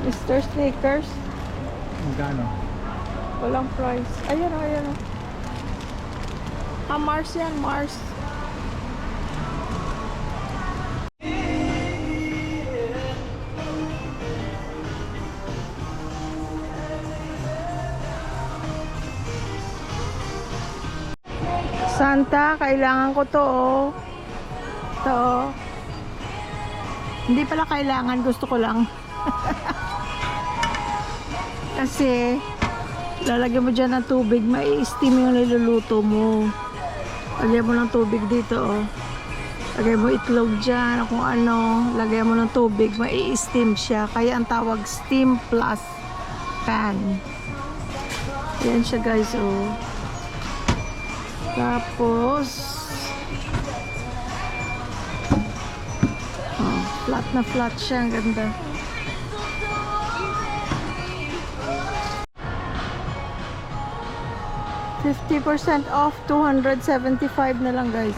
Mr. Sneakers. Magkano? Walang price. Ayan o, ayan o. Mars yan, Mars. Santa, kailangan ko to oh. Ito oh. Hindi pala kailangan, gusto ko lang. Kasi lalagyan mo dyan ng tubig, mai-steam yung niluluto mo. Lagyan mo ng tubig dito oh. Lagyan mo itlog dyan, kung ano. Lagyan mo ng tubig, mai-steam siya. Kaya ang tawag steam plus pan. Yan siya guys oh. Tapos oh, flat na flat siya, ang ganda. $50% off, $275 na lang guys.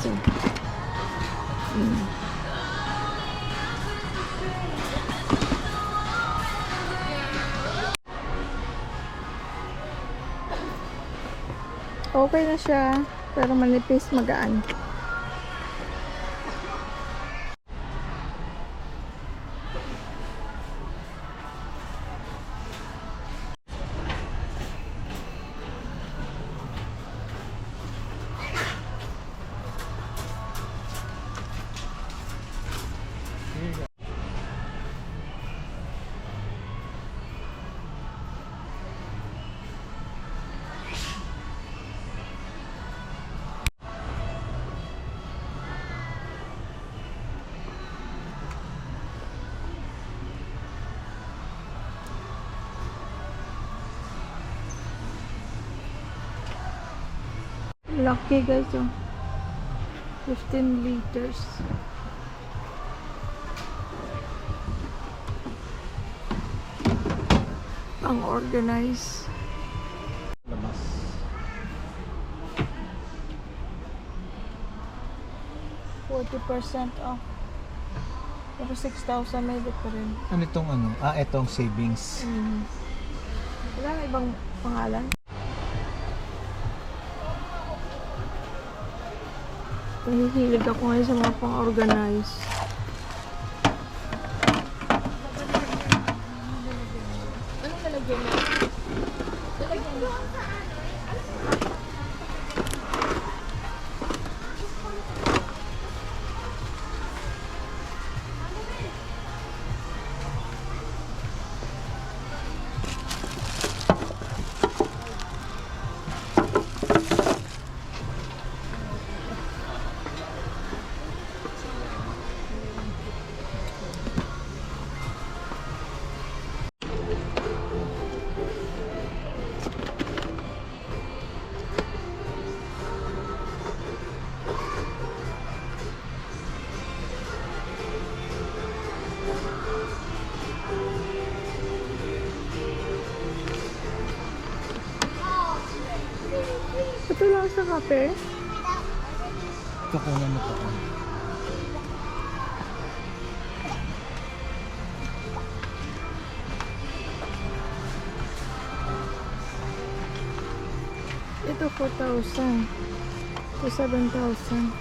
Okay na siya, pero manipis, magaan. Lucky guys oh. 15 liters. Pang organize. Labas. 40% off. Pero 6,000 may pa rin. Ano itong ano? Ah, itong savings. Wala na ibang pangalan. Nahihilig ako ngayon sa mga pang-organize. Anong nalagyan mo? Nalagyan mo? Ito lang sa kape. Ito kunan mo ito. Ito 4,000. Ito 7,000.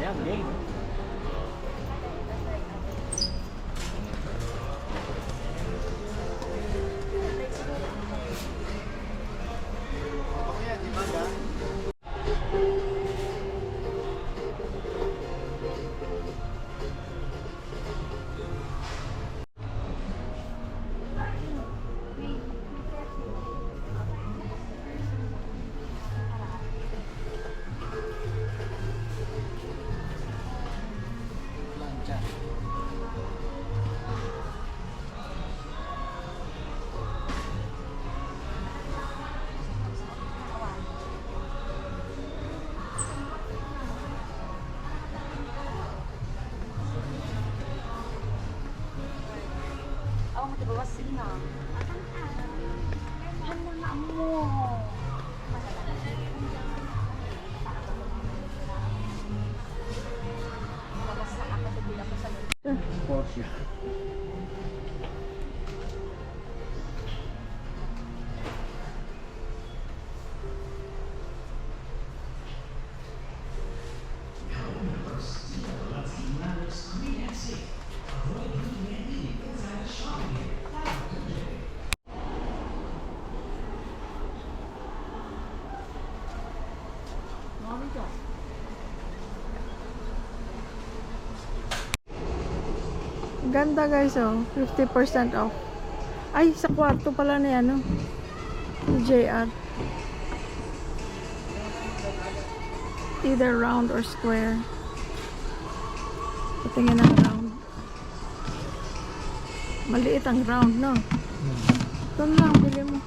Ayan, game. siya. Ganda guys, oh. 50% off. Ay, sa kwarto pala ni ano. Ni JR. Either round or square. Patingin ang round. Maliit ang round, no? Ito na lang, bili mo.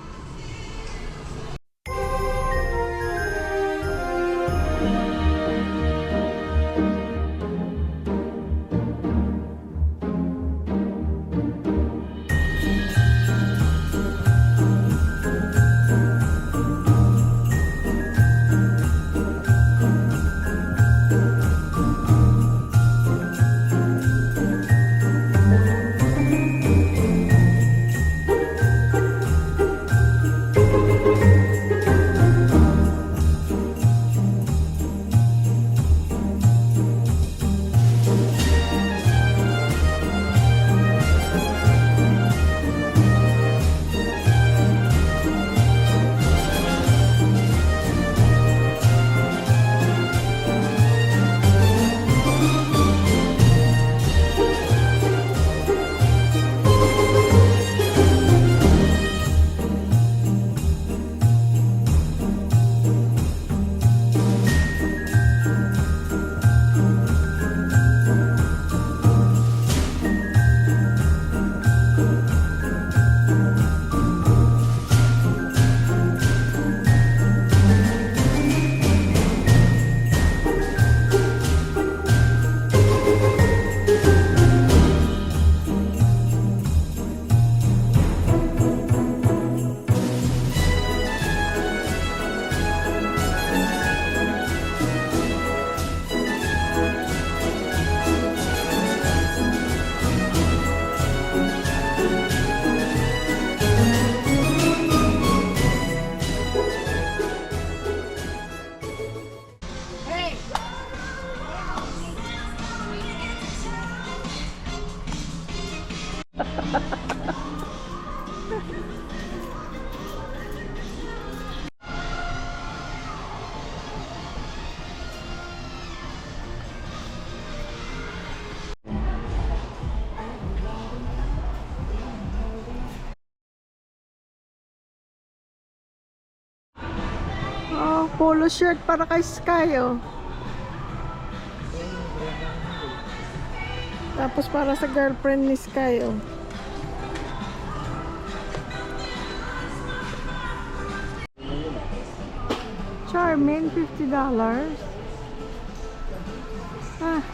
Oh, polo shirt para kay Sky, oh. Tapos para sa girlfriend ni Sky, oh. Charmin, $50. Ah,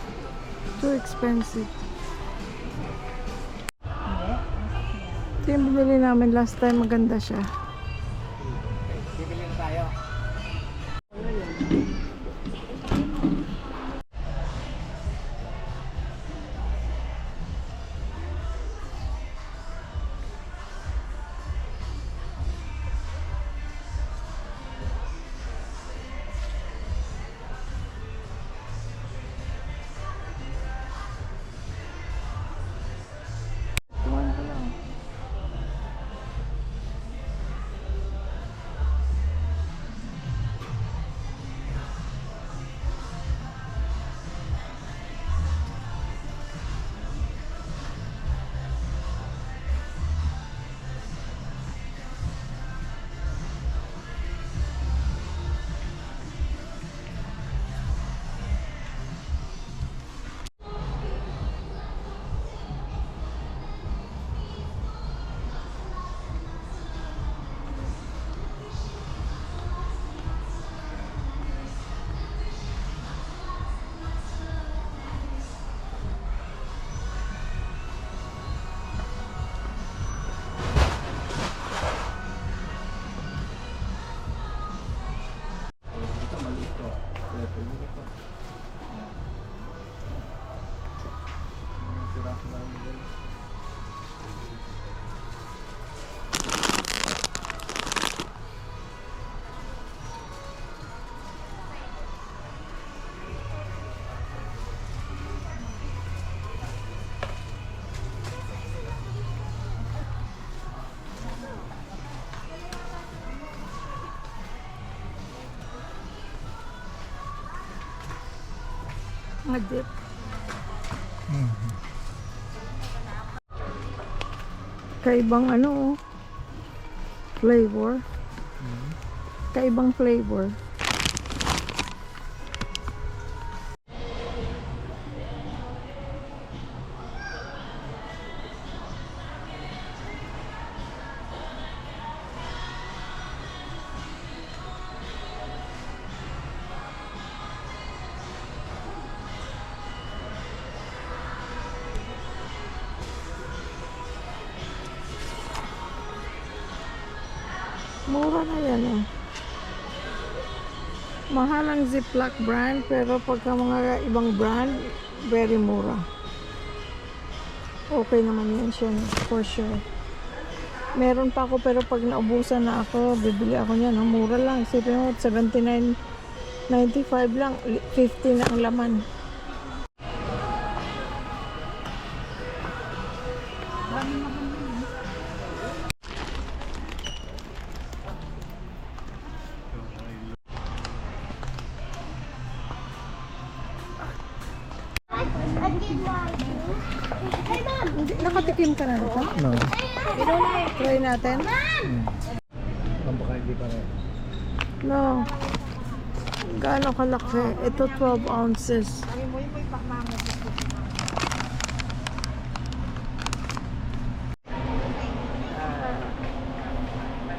too expensive. Ito yung binili namin last time, maganda siya. Bibili na tayo. Tuwan ko lang. Nga dip. Kaibang ano, flavor. Kaibang flavor. Mura na yan eh. Mahal ang Ziploc brand, pero pagka mga ibang brand, very mura. Okay naman yan siya, for sure. Meron pa ako, pero pag naubusan na ako, bibili ako niyan. No? Mura lang. Isipin mo, $79.95 lang. 50 na ang laman. Nakatikim ka na dito? No. Try natin? Baka hindi pa rin. No. Gaano kalaki? Ito 12 ounces.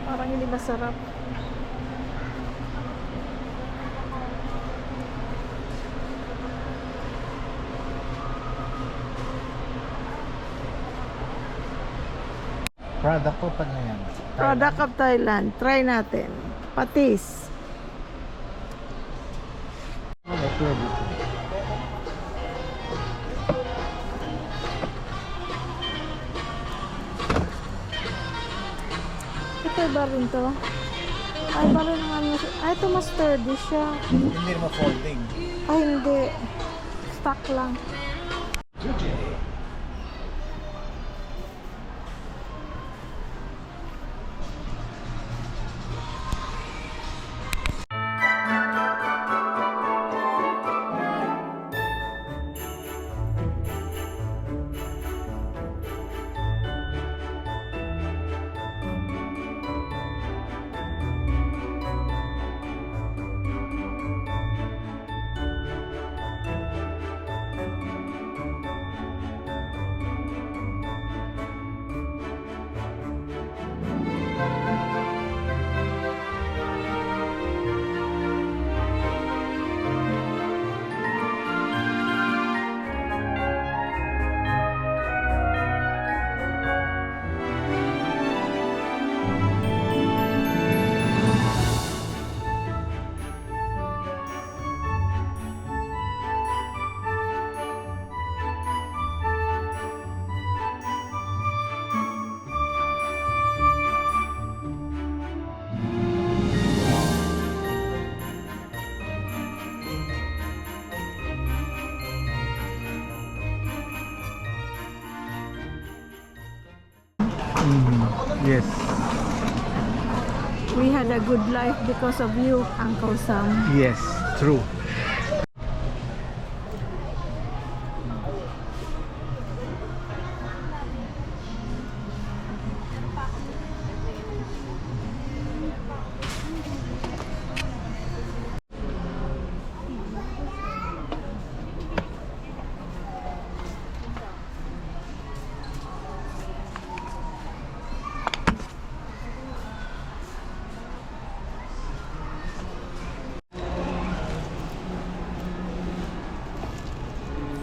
Parang hindi masarap. Product ko pa na yan. Product of Thailand. Try natin. Patis. Oh, pwede. Ito iba rin to. Ay, iba rin naman. Ay, ito mas sturdy siya. Hindi naman folding. Ay, hindi. Stuck lang. Yes. We had a good life because of you, Uncle Sam. Yes, true.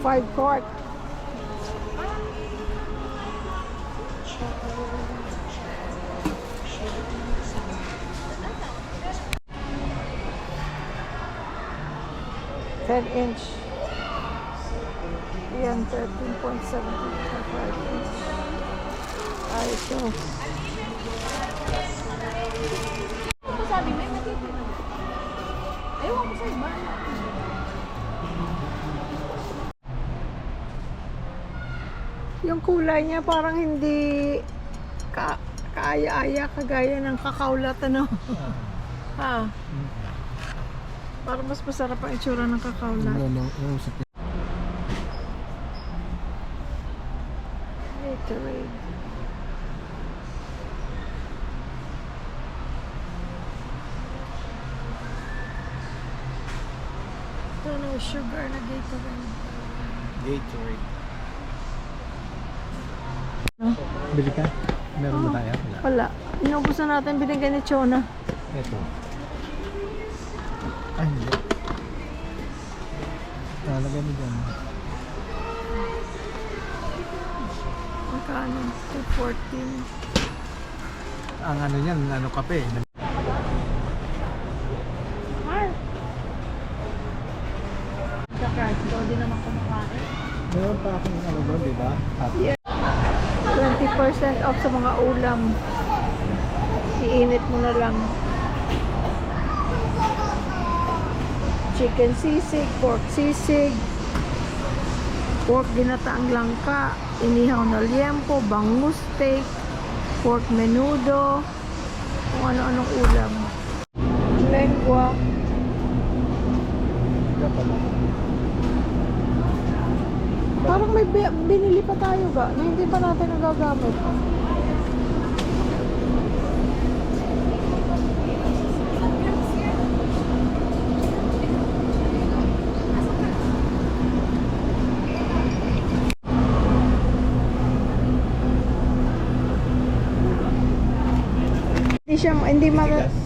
Five quart. $10-inch. Yan, 13.75 inch. Ay, ito. Sabi mo, matipid. Ewan ko sa iba. Yung kulay niya parang hindi kaaya-aya kagaya ng kakaulat, ano? Ha? Parang mas masarap ang itsura ng kakaulat. No, no, no. Gatorade. Ito no sugar na Gatorade. Gatorade. No? Bili ka? Meron ba tayo? Wala. Wala. Inubos na natin binigay ni Chona. Ito. Ay, hindi. Nalagay mo dyan. Magkano? 214. Ang ano yan, ano kape. Mark! Saka, ikaw din naman kumakain. Meron pa akong ano doon, di ba? Yeah. 20% off sa mga ulam. Iinit mo na lang. Chicken sisig, pork sisig, pork ginataang langka, inihaw na liempo, bangus steak, pork menudo, kung ano-anong ulam. Lengua. Diyan pala. Parang may binili pa tayo ga, na hindi pa natin nagagamit.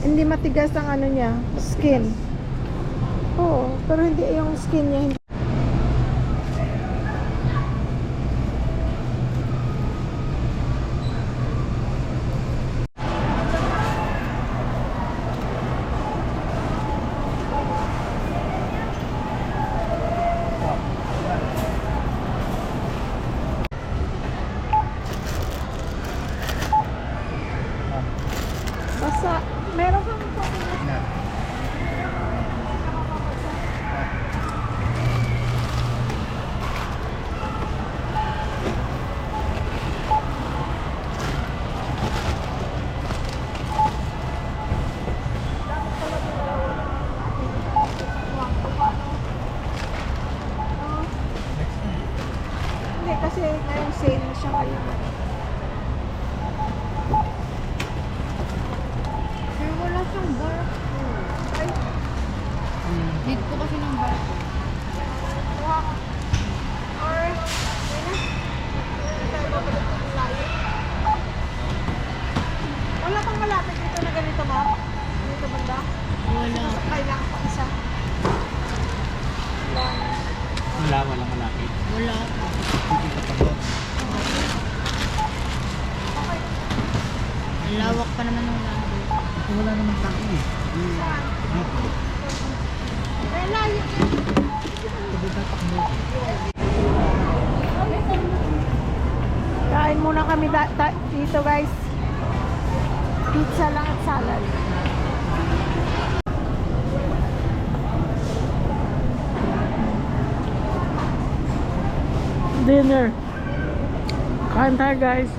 Hindi matigas ang ano niya, skin. Oo, pero hindi yung skin niya hindi. Basta, meron kang Yan. Hindi, kasi ngayong sale na siya ngayon. Sir, wala siyang barcode. Need po kasi ng barcode. Wala kang malapit dito na ganito ba? Dito banda? Wala. Kailangan pa isa. Wala, walang malaki. Wala po. Hindi ka pa doon. Ang lawak pa naman ng labo. Ito wala naman tao eh. Dito. Layo. Ito tatak mo. Kain muna kami dito guys. Pizza lang at salad. Dinner. Kain tayo guys.